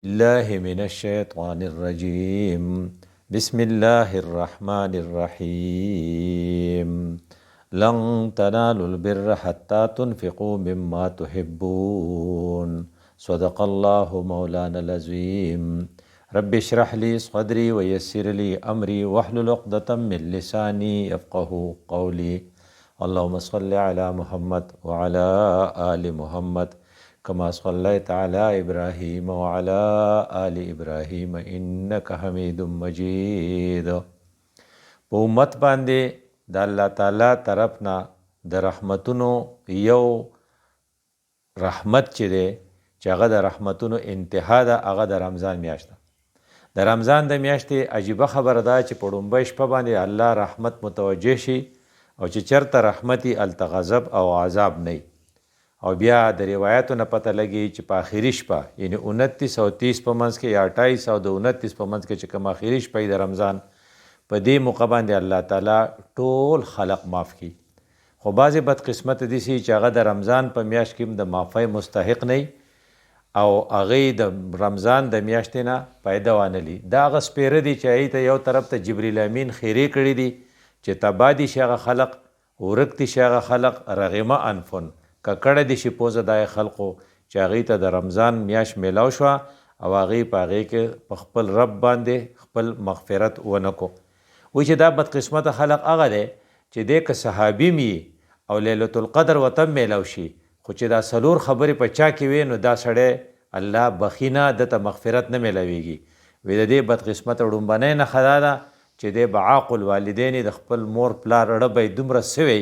الله من الشيطان الرجيم بسم الله الرحمن الرحيم لن تنالوا البر حتى تنفقوا مما تحبون صدق الله مولانا العظيم رب اشرح لي صدري ويسر لي أمري واحلل عقدة من لساني يفقهوا قولي اللهم صل على محمد وعلى آل محمد كما صليت على إبراهيم وعلى آل إبراهيم إنك حميد مجيد. په امت باندې د الله تعالی طرفنا د رحمتونو یو رحمت چې دی چې هغه د رحمتونو انتها ده هغه د رمضان میاشت ده. د رمضان د میاشتې عجیبه خبره ده چې په ړومبۍ شپه باندې الله رحمت متوجه شي او چې چېرته رحمتي هلته غضب او عذاب نه او بیا د روایتو نه پته لګي چې په آخري شپه یعنی 29 او 30 په منځ کې یا 28 او د 29 په منځ کې چې کوم آخري شپه د رمضان په دې موقع باندې الله تعالی ټول خلق معاف کړي. خو بعضې بدقسمت دي چې هغه د رمضان په میاشت کې د معافۍ مستحق نه او هغې د رمضان د میاشتې نه فایده وانه لي. دا هغه سپېره دي چې هغې ته یو طرف ته جبریل امین خیرې کړي دي چې تباه دي شي هغه خلق، ورک دي شي هغه خلق، رغمه انفن ککړه دي شي پوزه دای خلقو چې هغې ته د رمضان میاشت میلاو شوه او هغې په هغې کې په خپل رب باندې خپل مغفرت ونه کو. وایي چې دا بدقسمته خلق هغه دی چې دی که صحابي مي او لیلة القدر ورته میلاو شي خو چې دا څلور خبرې په چا کې وي نو دا سړی الله بخي نه دته مغفرت نه میلاویږي. وی د دې بدقسمته ړومبنۍ نښه دا ده چې دی به عاق الوالدین د خپل مور پلار رړه به یې دومره سوی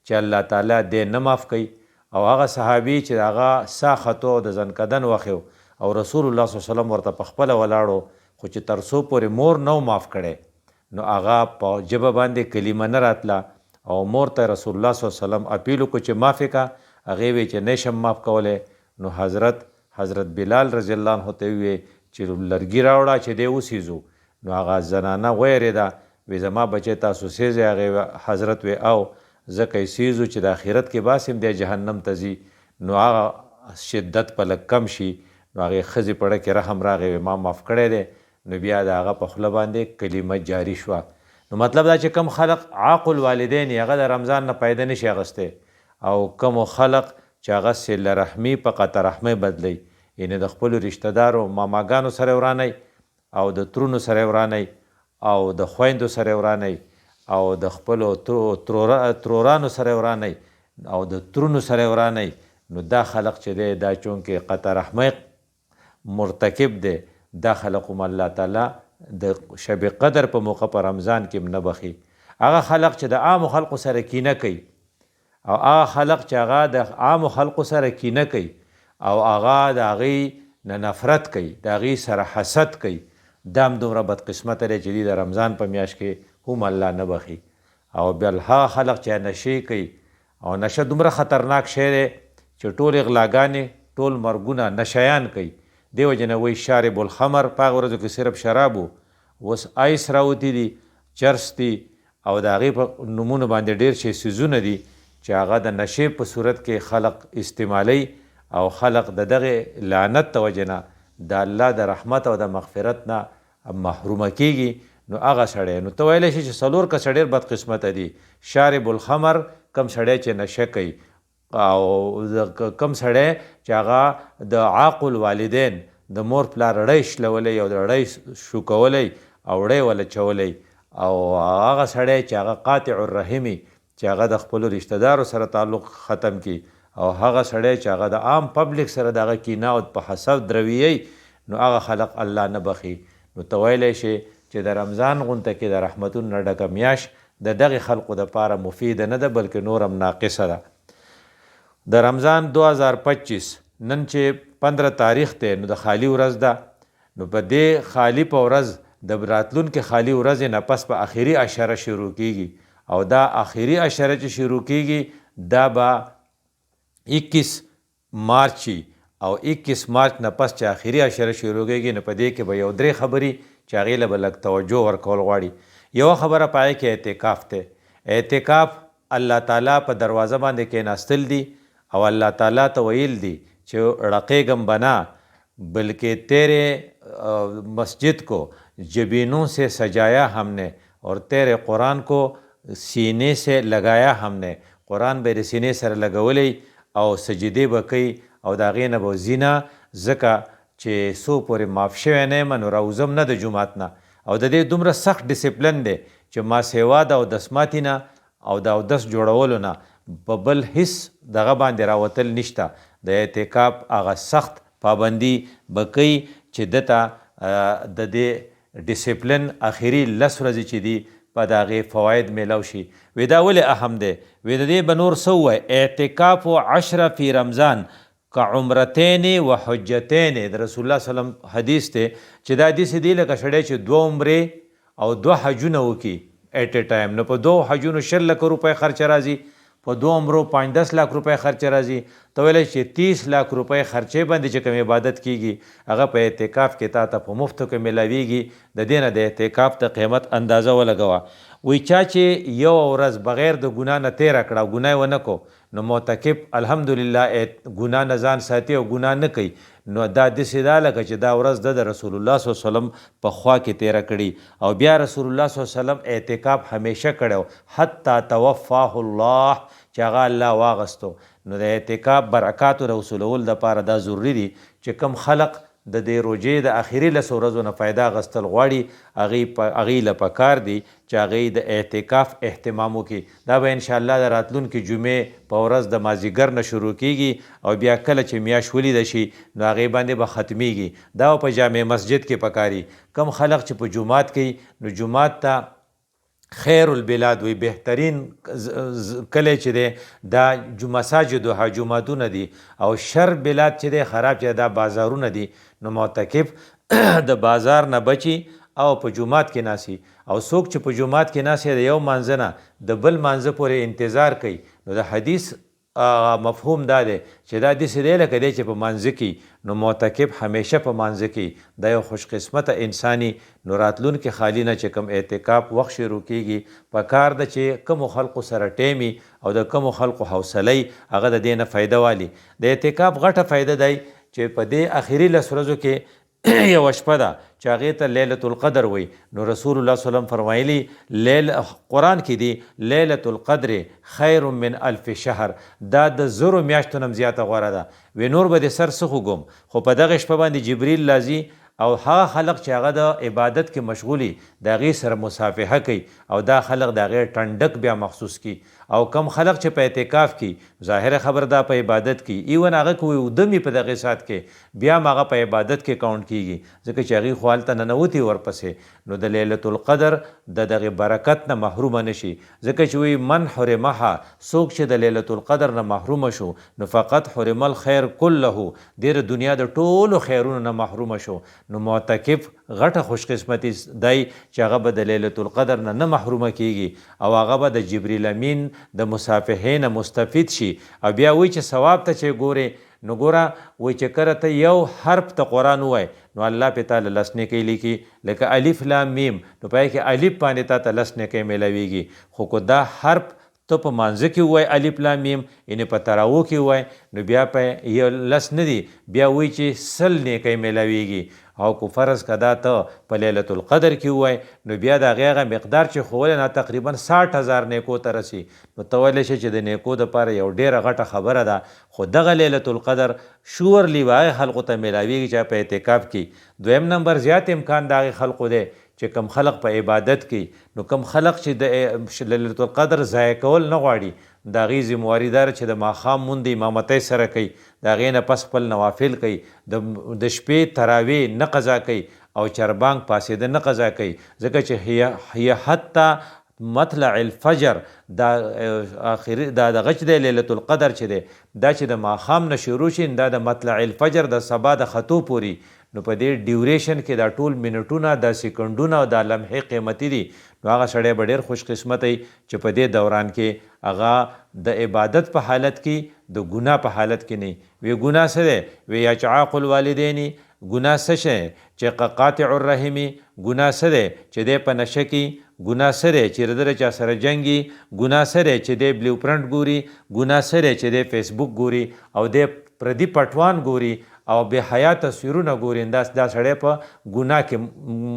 چې الله تعالی دی نه معاف کوي. او هغه صحابي چې هغه سا خطو د زنکدن وخیو او رسول الله صلی الله علیه وسلم ورته په خپله ولاړو خو چې تر څو پورې مور نو معاف کړی نو هغه په ژبه باندې کلمه نه راتله او مور ته رسول الله صلی الله علیه وسلم اپیل وکړو چې معافې کا. هغې وی چې نه شم معاف کولی نو حضرت بلال رضی الله عنه ته وویې چې لرګي راوړه چې دی وسیزو. نو هغه زنانه ویرېده وی زما بچی تاسو سیزئ. هغې حضرت وی او ځکه یې سیزو چې د آخرت کې باسم دی جهنم ته ځي نو هغه شدت په لږ کم شي. نو هغې ښځې په ړه کې رحم راغی وی ما معاف کړی دی. نو بیا د هغه په خوله باندې کلمه جاري شوه. نو مطلب دا چې کم خلق عاق الوالدین هغه د رمضان نه فایده نشي اخیستی او کمو خلق چې هغه صله رحمي په قطع رحمۍ بدلی یعنې د خپلو رشته دارو ماماګانو سره ورانئ او د ترونو سره ورانئ او د خویندو سره ورانئ او د خپلو ترورانو سره ورانئ او د ترونو سره ورانئ. نو دا خلق چې دی دا چونکې قطع رحمۍ مرتکب دی دا خلق هم الله تعالی د شب قدر په موقع په رمضان کې نه بخي. هغه خلق چې د عامو خلقو سره کینه کوي او هغه خلق چې هغه د عامو خلقو سره کینه کوي او هغه د هغې نه نفرت کوي د هغې سره حسد کوي دا هم دومره بدقسمته دی چې د رمضان په میاشت کې هم الله نه بخي. او بیا هغه خلق چې نشې کوي او نشه دومره خطرناک شی دی چې ټول اغلاګانې ټول مرګونه نشیان کوي. دې وجې نه وایي شارب الخمر په هغه ورځو کې صرف شراب و اوس آیس راوتي دي چرس دي او د هغې په نومونو باندې ډېر شي څیزونه دي چې هغه د نشې په صورت کې خلق استعمالی او خلق د دغې لعنت د وجې نه د الله د رحمت او د مغفرت نه محرومه کیږي. نو هغه سړی نو ته ویلی شي چې څلور کسه ډېر بدقسمته دي. شارب الخمر کم سړی چې نشه کوي او کم سړی چې هغه د عاق الوالدین د مور پلار رړی شلولی او د رړی شو کولی او رړی وله چولی او هغه سړی چې هغه قاطع الرحمي چې هغه د خپلو رشته دارو سره تعلق ختم کی او هغه سړی چې هغه د عام پبلک سره د هغه کینه او په حسد درویی نو هغه خلق الله نه بخي. نو ته ویلی شي چې د رمضان غونته کې د رحمتونو نه ډکه میاشت د دغې خلقو دپاره مفیده نه ده بلکې نور هم ناقصه ده. د رمضان 2025 نن چې 15 تاریخ دی نو د خالی ورځ ده. نو په دې خالی په ورځ د راتلونکې خالی ورځې نه پس په آخري عشره شروع کیږي او دا آخري عشره چې شروع کیږي دا به 21 مارچ او 21 مارچ نه پس چې آخري عشره شروع کیږي نو په دې کې به یو درې خبرې چې هغې له به لږ توجه ورکول غواړي. یوه خبره په هغې کې اعتکاف دی. اعتکاف الله تعالی په دروازه باندې کېناستل دي او الله تعالی ته ویل دي چې رقیږم بنا بلکې تیرے مسجد کو जबीनों से सजाया हमने और तेरे قرآن को सीने से लगाया हमने قرآن به د سینې سره لګولی او سجدې به کوي او د هغې نه به زینه ځکه چې څو پورې معاف شوی نه یم نو راوځم نه د جومات نه او د دې دومره سخت ډسپلن دی چې ما سیوا د اودس ماتي نه او د اودس جوړولو نه په بل هیڅ دغه باندې راوتل نشته د اعتکاف هغه سخت پابندي به کوي چې دته د دې ډسپلن اخري 10 ورځې چې دي په د هغې فواید میلاو شي وی دا ولې اهم دی وی د دې به نور څه ووایي اعتکاف 10 فی رمضان که عمرتین و حجتین د رسول الله سلم حدیث دی چې دا داسې دی لکه سړی چې 2 عمرې او 2 حجونه وکړي ایټ ا ټایم نو په 2 حجونو 10 لک روپۍ خرچه راځي په 2 عمرو 5-10 लाख روپۍ خرچه راځي ته ویلی چې 30 लाख روپۍ خرچې باندې چې کوم عبادت کیږي هغه په اعتکاف کې تا ته په مفتو کې میلاویږي د دې نه د اعتکاف د قیمت اندازه ولګوه وی چا چې یو ورځ بغیر د ګناه نه تیره کړه او ګناه یې ونه کو نو معتکف الحمدلله ګناه نه ځان ساتي او ګناه نه کوي نو دا داسې دا لکه چې دا ورځ د رسول الله صلی الله علیه وسلم په خوا کې تیره کړي او بیا رسول الله صلی الله علیه وسلم اعتکاف همیشه کړی حتی توفاه الله چې هغه الله واغستو نو د اعتکاف برکاتو رسولول دپاره دا ضروري دي چې کم خلق د دې روجې د آخري 10 ورځو نه فایده اخیستل غواړي هغې له پکار دي چې هغې د اعتکاف اهتمام وکړي دا به انشاءالله د راتلونکي جمعې په ورځ د مازدیګر نه شروع کیږي او بیا کله چې میاشت ولیده شي نو هغې باندې به ختمیږي دا په جامع مسجد کې پکاري کم خلق چې په جومات کوي نو جومات ته خیر البلاد وی بهترین کلی چې دی دا مساجدها جوماتونه دي او شر بلاد چې دی خراب چې دا بازارونه دي نو معتکف د بازار نه بچي او په جومات کې ناسي او څوک چې په جومات کې ناسي د یو مانځه نه د بل مانځه پورې انتظار کوي نو د حدیث مفهوم دا دی چې دا داسې دی لکه دی چې په مانځه کې نو معتکف همیشه په مانځه کې دا یو خوش قسمته انساني نو راتلونکي خالی نه چې کوم اعتکاف وخت شروع کیږي په کار ده چې کومو خلقو سره ټیمي او د کومو خلقو حوصلې هغه د دې نه فایده والي د اعتکاف غټه فایده دی چې په دې اخري 10 ورځو کې یو شپه ده چې هغې ته لیلة القدر وی نو رسول الله صلی الله علیه وسلم فرمایلی قرآن کې دی لیلة القدر خیر من 1000 شهر دا د 1000 میاشتو نه زیاته غوره ده وی نور به د سر څه خوږم خو په دغه شپه باندې جبریل راځي او هغه خلق چې هغه د عبادت کې مشغولي د هغې سره مصافحه کوي او دا خلق د هغې ټنډک بیا مخصوص کی او کم خلق چې په اعتکاف کې ظاهر خبر دا په عبادت کې ایون هغه کوي ودمي په دغه سات کې بیا هغه په عبادت کې کاونټ کیږي ځکه چې هغې خو هلته ننوتي ورپسې نو د لیلة القدر د دغې برکت نه محرومه نشي ځکه چې وایي من حرمها څوک چې د لیلة القدر نه محرومه شو نو فقط حرم الخیر کله ډېر دنیا د ټولو خیرونو نه محرومه شو نو معتکف غټه خوش قسمتي دی چې هغه به د لیلة القدر نه محرومه کیږي او هغه به د جبریل امین د مصافحې نه مستفید شي او بیا وایي چې ثواب ته چې ګورې نو ګوره وایي چې کله ته یو حرف ته قرآن ووایې نو الله پې تا له 10 نیکۍ لیکي لکه الف لام میم نو په کې الف باندې تا ته 10 نیکۍ میلاویږي خو که دا حرف ته په مانځه کې ووایې الف لام میم یعنې په تراوو کې ووایې نو بیا په یو 10 نه دي بیا وایي چې 100 نیکۍ میلاویږي او کو فرض کدا ته په لیلة القدر کې وای نو بیا د هغه مقدار چې خوله نه تقریبا 60,000 نیکو ته رسی نو ته ویلی شي چې د نیکو دپاره یو ډیره غټه خبره ده خو دغه لیلة القدر شورلی به هغې خلقو ته میلاویږي چې په اعتکاف کې دویم نمبر زیات امکان د هغې خلقو دی چې کم خلق په عبادت کې نو کم خلق چې د لیلة القدر ضایع کول نه غواړي د هغې ذمواري دار چې د ماښام مونځ د امامتۍ سره کوي د هغې نه پس خپل نوافل کوي د شپې تراویح نه قضا کوي او چربانګ پاسېده نه قضا کوي ځکه چې هي حتی مطلع الفجر دا آخري دا دغه چې دی لیلة القدر چې دی دا چې د ماښام نه شروع شي دا د مطلع الفجر د سبا د خطو پوري نو په دې ډیوریشن کې دا ټول منټونه دا سیکنډونه او دا لمحې قیمتي دي نو هغه سړی به ډېر خوش قسمت وي چې په دې دوران کې هغه د عبادت په حالت کې د ګناه په حالت کې نه وي ګناه څه دی وی یا عاق الوالدین ګناه څه شی چې قاطع الرحم ګناه څه دی چې دی په نشه کې ګناه څه دی چې د چا سره جنګي ګناه څه دی چې دی بلیو پرنټ ګوري ګناه څه دی چې دی فیسبوک ګوري او دی پردي پټوان ګوري او بې حیا تصویرونه ګوري دا سړی په ګناه کې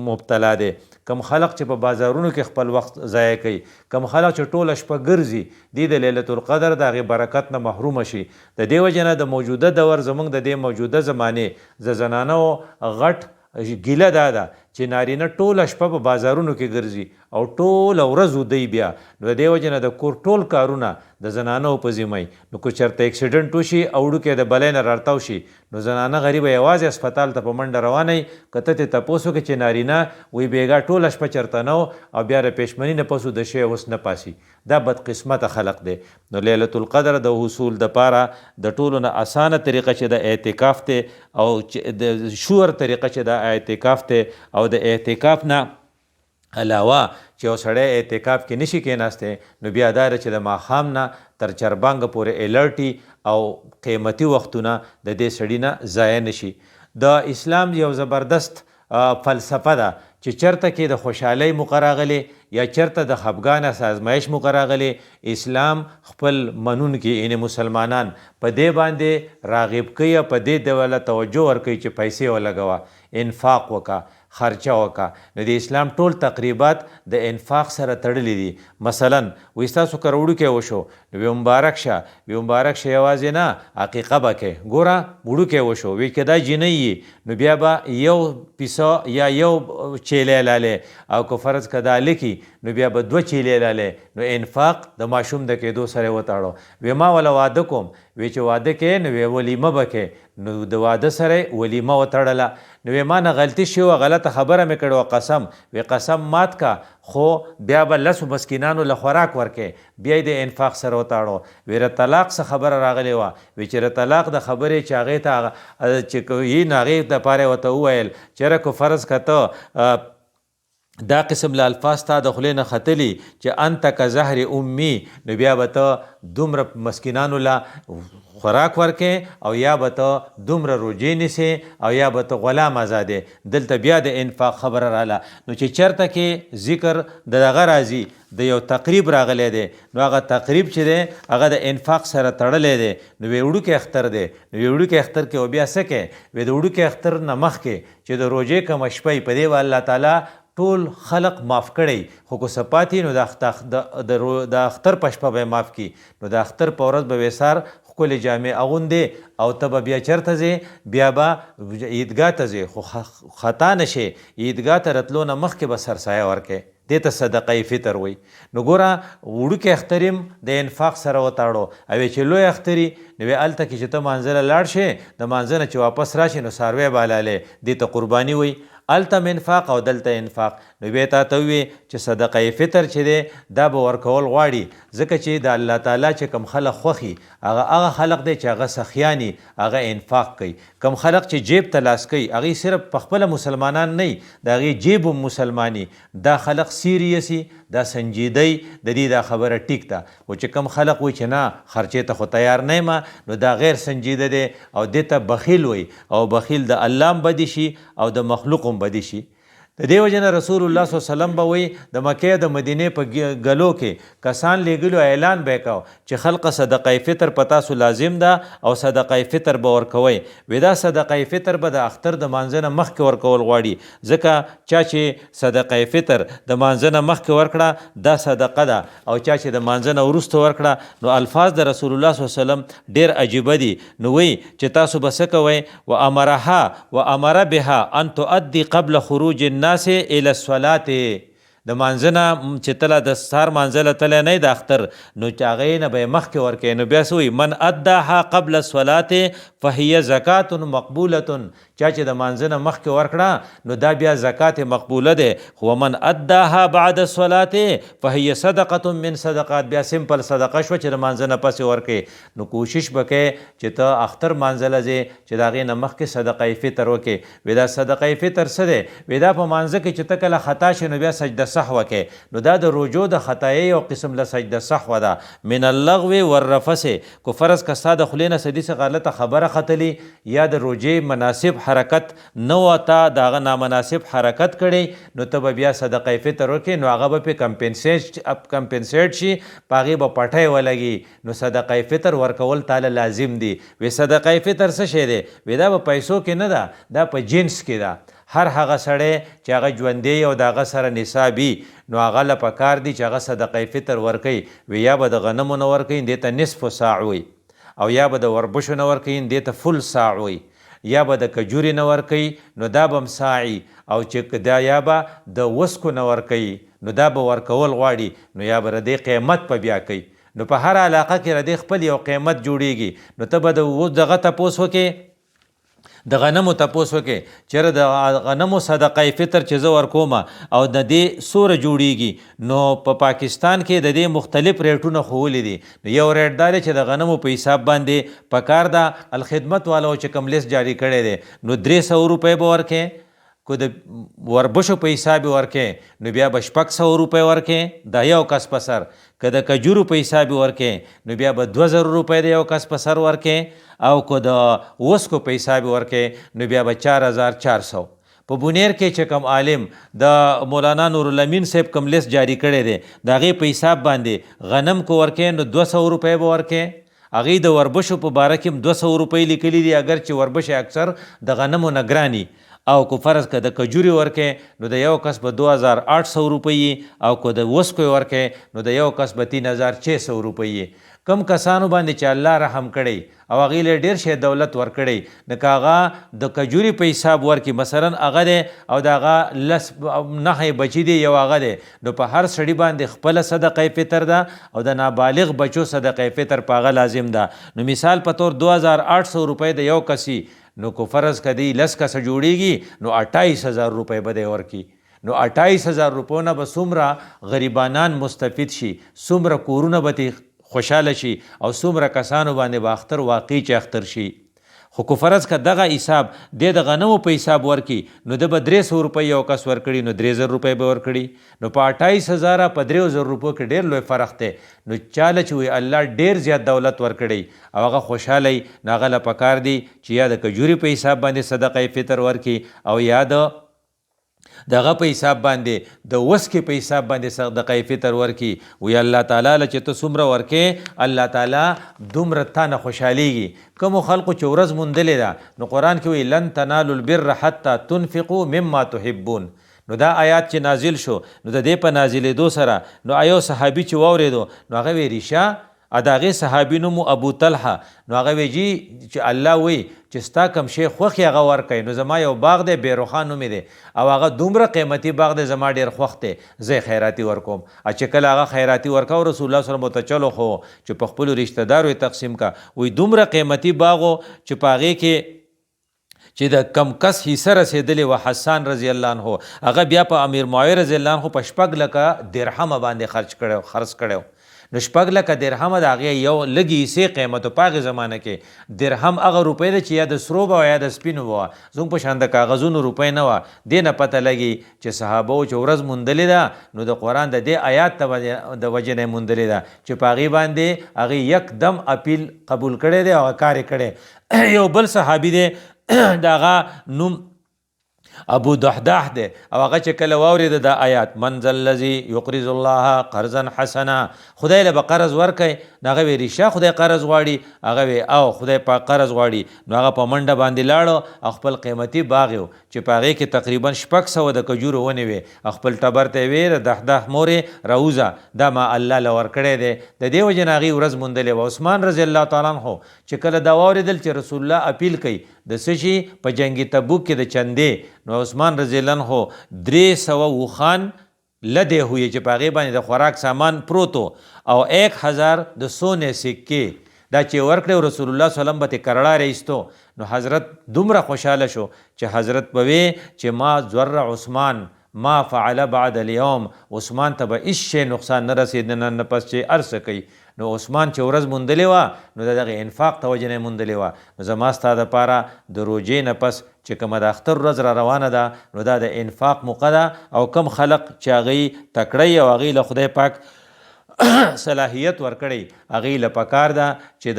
مبتلا دی. کم خلق چې په بازارونو کې خپل وخت ضایع کوي، کم خلق چې ټوله شپه ګرځي، دی د لیلة القدر د هغې برکت نه محرومه شي. د دې وجې نه د موجوده دور زموږ د دې موجوده زمانې د زنانو غټ ګیله دا ده چې نارینه ټوله شپه په بازارونو کې ګرځي او ټوله ورځ ودی بیا. نو د دې وجې نه د کور ټول کارونه د زنانو په ذمه وي. نو که چېرته اکسیډنټ وشي او وړوکی د بلۍ نه راتاو شي، نو زنانه غریبه یوازې اسپتال ته په منډه روانه وي. که ته ترې تپوس وکړې چې نارینه وایي بېګا ټوله شپه چېرته نه او بیا د پېشمني نه پس د شی اوس نه پاسي. دا بدقسمته خلق دی. نو لیلة القدر د حصول دپاره د ټولو نه اسانه طریقه چې د اعتکاف دی او د شور طریقه چې د اعتکاف دی، او د اعتکاف نه علاوه چې یو سړی اعتکاف کې نشي کېناستی، نو بیا دا ده چې د ماښام نه تر چربانګه پورې الرټي او قیمتي وختونه د دې سړي نه ضایع نشي. د اسلام یو زبردست فلسفه ده چې چرته کې د خوشحالۍ موقع راغلی یا چرته د خفګان آزمایش موقع راغلی، اسلام خپل منونکي یعنې مسلمانان په دې باندې راغب کوي، په دې ډول توجه ورکوي چې پیسې ولګوه، انفاق وکړه، خرچه وکړه. نو د اسلام ټول تقریبات د انفاق سره تړلي دي. مثلا وایي ستاسو کره وړوکی وشو نو بیا مبارک شه، بیا مبارک شه یوازې نه عقیقه به کوې. ګوره وړوکی وشو، وایي که دا جینۍ یي نو بیا به یو پیسه یا یو چیلی لالی، او که فرض که دا لکي نو بیا به 2 چیلی لالی. نو انفاق د ماشوم د کېدو سره یې وتاړو. وی ما وله واده کوم، وی چې واده کې نو وی ولیمه به کې، نو د واده سره ولیمه وتړله. نو وی ما نه غلطي شوي وه، غلطه خبره مې کړې وه، قسم وی قسم مات کا، خو بیا به 10 مسکینانو له خوراک ورکې، بیا یې د انفاق سره وتاړو. وی ر طلاق څه خبره راغلې وه، وی چې ر طلاق د خبرې چې هغې ته چې یي نو هغې دپاره یې ورته وویل چې یاره که فرض که ته دا قسم له الفاظ تا د خولې نه ختلي چې انت که زهر امي، نو بیا به ته دومره مسکینانو له خوراک ورکې، او یا به ته دومره روجې نیسې، او یا به ته غلام ازادې. دلته بیا د انفاق خبره راله. نو چې چېرته کې ذکر د دغه راځي د یو تقریب راغلی دی، نو هغه تقریب چې دی هغه د انفاق سره تړلی دی. نو وی وړوکی اختر دی، نو وی وړوکی اختر کې بیا څه کوې؟ وی د وړوکی اختر نه مخکې چې د روژې کومه شپه په دې به الله تعالی ټول خلق معاف کړی، خو که څه پاتې نو د اختر په شپه به یې معاف کړي. نو د اختر په ورځ به ویسار ښکلې جامې اغوندې او ته به بیا چېرته ځې؟ بیا به عیدګاه ته ځې، خو خطا نشې، عیدګاه ته رتلو نه مخکې به سرسایه ورکې. دې ته صدقه فطر وایي. نو ګوره وړوکی اختر د انفاق سره وتاړو، او چې لوی اختر نو هلته کې چې ته مانځه له لاړ شې، د مانځه نه چې واپس راشې نو څاروی به حلالې، دې ته قرباني وایي. هلته انفاق او دلته انفاق. نو بیا تا ته ووایي چې صدقه فطر چې دی دا به ورکول غواړي، ځکه چې د الله تعالی چې کوم خلق خوښي هغه خلق دی چې هغه سخیاني، هغه انفاق کوي. کوم خلق چې جیب ته لاس کوي، هغې صرف په خپله مسلمانان نه وي، د هغې جیب هم مسلماني. دا خلق سیریسي، دا سنجیدی د دې دا خبره ټیک ده. او چې کوم خلق وایي چې نه خرچې ته خو تیار نه یم، نو دا غیر سنجیده دی، او دې ته بخیل وایي. او بخیل د الله هم بدي شي او د مخلوق هم بدي شي. د دې وجه نه رسول الله صلی الله علیه وسلم به وایي د مکې د مدینې په ګلو کې کسان لیږلو اعلان به یې کوه چې خلقه صدقه فطر په تاسو لازم ده او صدقه فطر به ورکوئ. وی دا صدقه فطر به د اختر د مانځه نه مخکې ورکول غواړي، ځکه چا چې صدقه فطر د مانځه نه مخکې ورکړه دا صدقه ده، او چا چې د مانځه نه وروسته ورکړه. نو الفاظ د رسول الله صلی الله علیه وسلم ډېر عجیبه دي. نو وایي چې تاسو به څه کوئ؟ وامر بها ان تؤدي قبل خروج الناس الى الصلاه. د مانځه نه چې تله د سهار مانځه له تلی نه د اختر، نو چې هغې نه به یې مخکې ورکوي. نو بیا څه وایي؟ من اداها قبل الصلاه فهي زکات مقبوله. چا چې د مانځه نه مخکې ورکړه نو دا بیا زکات مقبوله دی. خو من اداها بعد الصلاه فهي صدقه من صدقات. بیا سمپل صدقه شوه چې د مانځه نه پسې ورکوي. نو کوشش به کوې چې ته اختر مانځه له ځې چې د هغې نه مخکې صدقه فطر وکړې. وی دا صدقه فطر څه دی؟ وی دا په مانځه کې چې ته کله خطا شې نو بیا سجده سهو کې. نو دا د روجو د خطایي یو قسم له سجده سهو ده. من اللغو والرفث کو فرض که ستا د خولې نه سدي څه غلطه خبره ختلی یا د روجې مناسب حرکت نه وته د هغه نامناسب حرکت کړی نو ته به بیا صدقه فطر وکړې نو هغه به پې کمپنسیټ شي په هغې به پټی ولګي نو صدقه فطر ورکول تعالی لازم دي. وی صدقه فطر څه شی دی؟ وی دا په پیسو کې نه ده دا په جنس کې ده. هر هغه سړی چې هغه ژوندی او د هغه سره نصابي نو هغه له پکار دي چې هغه صدقه فطر ورکوي. وی یا به د غنمو نه ورکوي دې ته نصف ساع وي او یا به د وربشو نه ورکوي دې ته فل ساع وي یا به د کجوري نه ورکوي نو دا به هم ساعي او چې دا یا به د وسکو نه ورکوي نو دا به ورکول غواړي نو یا به د دې قیمت په بیا کوي. نو په هر علاقه کې ردې خپل یو قیمت جوړیږي نو ته به دغه تپوس وکې د غنمو تپوس وکې چېرې د غنمو صدقه فطر چې زه ورکوم او د دې سوره جوړیږي نو په پاکستان کې د دې مختلف ریټونه ښوولي دي. نو یو ریټ دا دی چې د غنمو په حساب باندې پکار ده الخدمت والو چې کوم لیست جاری کړی دی نو 300 روپۍ به ورکې کو د وربشو په حساب ورکې نو بیا به 600 روپۍ ورکې د یو کس په سر. که د کجورو په حساب ورکې نو بیا به 2000 روپۍ د یو کس په سر ورکې او که د وسکو په حساب ورکې نو بیا به 4400. په بونیر کې چې کوم عالم د مولانا نورالامین صاحب کوم لیست جاری کړی دی د هغې په حساب باندې غنم کو ورکې نو 200 روپۍ به ورکې. هغې د وربشو په باره کې هم 200 روپۍ لیکلي دي اگر چې وربش اکثر د غنمو نه ګراني او که فرض که د کجوري ورکې نو د یو کس به 2800 روپۍ او که د وسکو ورکې نو د یو کس به 3600 روپۍ. کم کسانو باندې چې الله رحم کړی او هغې له ډېر شی دولت ورکړی نو که هغه د کجوري په حساب ورکړي مثلا هغه دی او د هغه 9 بچي دی یو هغه دی نو په هر سړي باندې خپله صدقه فطر ده او د نابالغ بچو صدقه فطر په هغه لازم ده. نو مثال په طور 2800 روپۍ د یو کسي نو کو فرض کدی 10 کسه جوړیږي نو 28000 روپۍ به دی ورکي. نو 28000 روپو نه به څومره غریبانان مستفید شي څومره کورونه به خوشحاله شي او څومره کسانو باندې به اختر واقع چې اختر شي. خو که فرض که دغه حساب د غنمو په حساب ورکي نو د به 300 روپۍ یو کس ورکړي نو 3000 روپۍ به ورکړي نو په 28000 په 3000 روپو کې ډېر لوی فرق دی. نو چاله چې وي الله ډېر زیات دولت ورکړی او هغه خوشحالی نو هغه له پکار دی چې یا د کجوري په حساب باندې صدقه فطر ورکي او یا دغه په حساب باندې د وسکې په حساب باندې صدقه فطر ورکي. وی الله تعالی له چې ته څومره ورکې الله تعالی دومره تا نه خوشحالیږي. کومو خلقو چې ورځ موندلې ده نو قرآن کې وی لن تنالوا البر حتی تنفقوا مما تحبون. نو دا آیات چې نازل شو نو د دې په نازلېدو سره نو یو صحابي چې واورېدو نو هغه وی ریشه د هغې صحابي نوم ابو طلحه نو هغه وی جي چې الله وی چې ستا کوم شی خوښ یې هغه ورکوي نو زما یو باغ دی بیروخا نومې دی او هغه دومره قیمتي باغ دی زما ډېر خوښ دی زه یې خیراتي ورکوم. چې کله هغه خیراتي ورکوه رسول الله صلی الله علیه وسلم ته چلو خو چې په خپلو رشته دارو یې تقسیم کا وی دومره قیمتي باغ چې په هغې کې چې د کم کس حصه رسېدلې و حسان رضی الله عنه هغه بیا په امیر معاویه رضی الله عنه په 6 لکه درهمه باندې خرڅ کړی نو 6 لکه درهمه د هغې یو لږې حصې قیمت په هغې زمانه کې درهم هغه روپۍ ده چې یا د سرو به یا د سپینو به وه زموږ په شان د کاغذونو روپۍ نه وه. دې نه پته لګي چې صحابو چې ورځ موندلې ده نو د قرآن د دې آیات د وجې نه یې موندلې ده چې په هغې باندې هغې یکدم اپیل قبول کړی دی او هغه کار یې کړی. یو بل صحابي دی د هغه نوم ابو دحداح دی او هغه چې کله واورېده د آیات من ذا الذي يقرض الله قرضا حسنا خدای له به قرض ورکوي نو هغه وی ریشه خدای قرض غواړي هغه وی او خدای په قرض غواړي نو هغه په منډه باندې لاړو او خپل قیمتي باغ یو چې په هغې کې تقریبا 600 د کجورو ونې وې خپل ټبر ته یې ویې د دحداح مورې راوځه دا ما الله له ورکړی دی. د دې وجې نه هغې ورځ موندلې وه. عثمان رضی الله تعالی عنه چې کله دا واورېدل چې رسول الله اپیل کوي د څه شي په جنګ تبوک کې د چندې نو عثمان رضی الله عنه 300 وخان لدے ہوئے چې په هغې باندې د خوراک سامان پروتو او 1000 د سونې سکې دا چې ورکړی رسول الله صلی الله علیه وسلم به ترې کرړه رایستو نو حضرت دومره خوشحاله شو چې حضرت به وی چې ما ضر عثمان ما فعل بعد اليوم عثمان ته به هیڅ شی نقصان نه رسېد نه پس چې ارسه کوي. نو عثمان چې ورځ موندلې وه نو د دغه انفاق ته وجې نه یې موندلې وه. نو زما ستا دپاره د روژې نه پس چې کومه د اختر ورځ را روانه ده نو دا د انفاق موقع ده او کم خلق چې هغوی تکړی او هغوی له خدای پاک صلاحیت ورکړی هغوی له پکار ده چې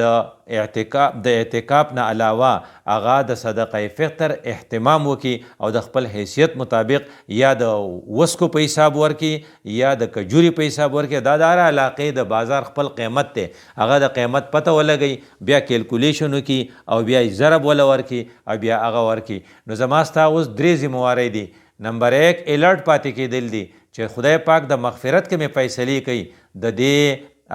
د اعتکاف نه علاوه هغه د صدقه فطر اهتمام وکړي او د خپل حیثیت مطابق یا د وسکو په حساب ورکړي یا د کجوري په حساب ورکړي دا د هر علاقې د بازار خپل قیمت دی هغه د قیمت پته ولګوي بیا کیلکولیشن وکړي او بیا یې ضرب وله ورکړي او بیا هغه ورکړي نو زما ستا اوس 3 ذمهواری دي نمبر 1 الرټ پاتې کېدل دي چې خدای پاک د مغفرت کې مې فیصلې کوي د دې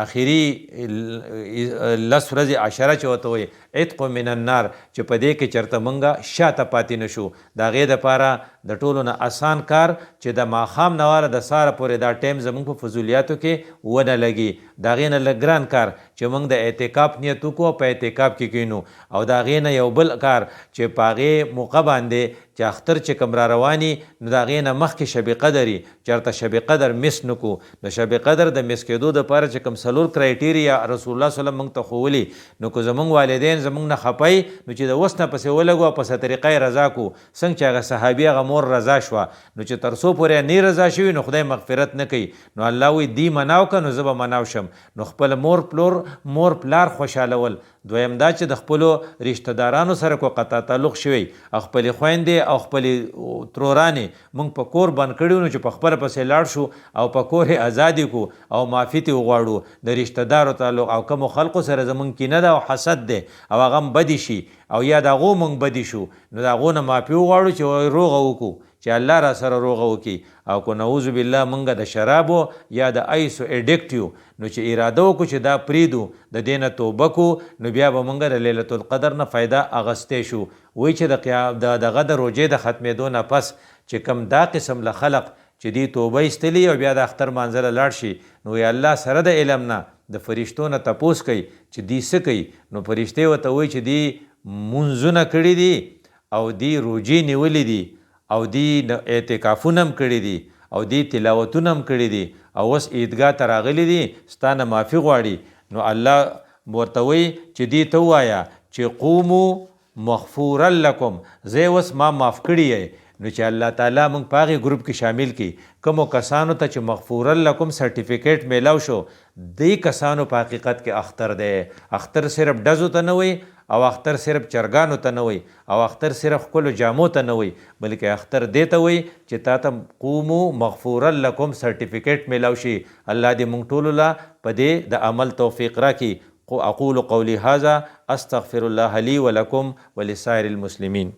اخري 10 ورځې 10 چې ورته وایي عتق من النار چې په دې کې چېرته موږ شاته پاتې نه شو د هغې دپاره د ټولو نه اسان کار چې د ماښام نه واره د سهاره پورې دا ټایم زموږ په فضولیاتو کې ونه لګي د هغې نه لږ ګران کار چې موږ د اعتکاف نیت وکړو په اعتکاف کې کینو او د هغې نه یو بل کار چې په هغې موقع باندې چې اختر چې کوم را رواني نو د هغې نه مخکې شب قدر چېرته شب قدر مس نه کړو د شب قدر د مس کېدو دپاره چې کوم 4 کرایټیریا رسول الله صلی الله موږ ته ښوولي نو که زموږ والدین زموږ نه خفی نو چې د وس نه پسې ولګو او په څه طریقه یې رضا کړو څنګه چې هغه صحابي هغه مور رضا شوه نو چې تر څو پورې نه رضا شوي نو خدای مغفرت نه کوي نو الله وایي دی مناو که نو زه به مناو شم نو خپل مور پلار خوشحالول دویم دا چې د خپلو رشته دارانو سره کو قطع تعلق شوی خپلې خویندې او خپلې ترورانې موږ په کور بند کړي نو چې په خپله پسې لاړ شو او په کور یې ازادي کو او معافي ترې وغواړو د رشته دارو تعلق او کومو خلقو سره زموږ کینه ده او حسد دی او هغه هم بدي شي او یا د هغو موږ بدي شو نو د هغو نه معافي وغواړو چې روغه وکړو چې الله را سره روغه وکړي او که نعوذ بالله موږ د شرابو یا د ایسو اډکټ یو نو چې اراده وکړو چې دا پریدو د دې نه توبه کړو نو بیا به موږ د لیلة القدر نه فایده اخیستی شو وایي چې دغه د روژې د ختمېدو نه پس چې کوم دا قسم له خلق چې دی توبه ایستلي او بیا د اختر مانځله لاړ شي نو یا الله سره د علم نه د فرشتو نه تپوس کوي چې دی څه کوي نو فرشتې ورته وایي چې دی مونځونه کړي دي او دی روژې نیولې دي او دی اعتکافونه هم کړي دي او دی تلاوتونه هم کړي دي او اوس عیدګاه ته راغلي دي ستا نه معافي غواړي نو الله ورته وایي چې دی ته ووایه چې قومو مغفورا لکم زه اوس ما معاف کړي نو چې الله تعالی موږ په هغې ګروپ کې شامل کړي کومو کسانو ته چې مغفورا لکم سرټیفیکیټ میلاو شو دې کسانو په حقیقت کې اختر دی اختر صرف ډزو ته نه وایي او اختر صرف چرګانو ته نه وایي او اختر صرف ښکلو جامو ته نه وایي بلکې اختر دې ته وایي چې تا ته قومو مغفورا لکم سرټیفیکیټ میلاو شي الله دې موږ ټولو له په دې د عمل توفیق راکړي اقول قولي هذا استغفر الله لي ولكم ولسائر المسلمين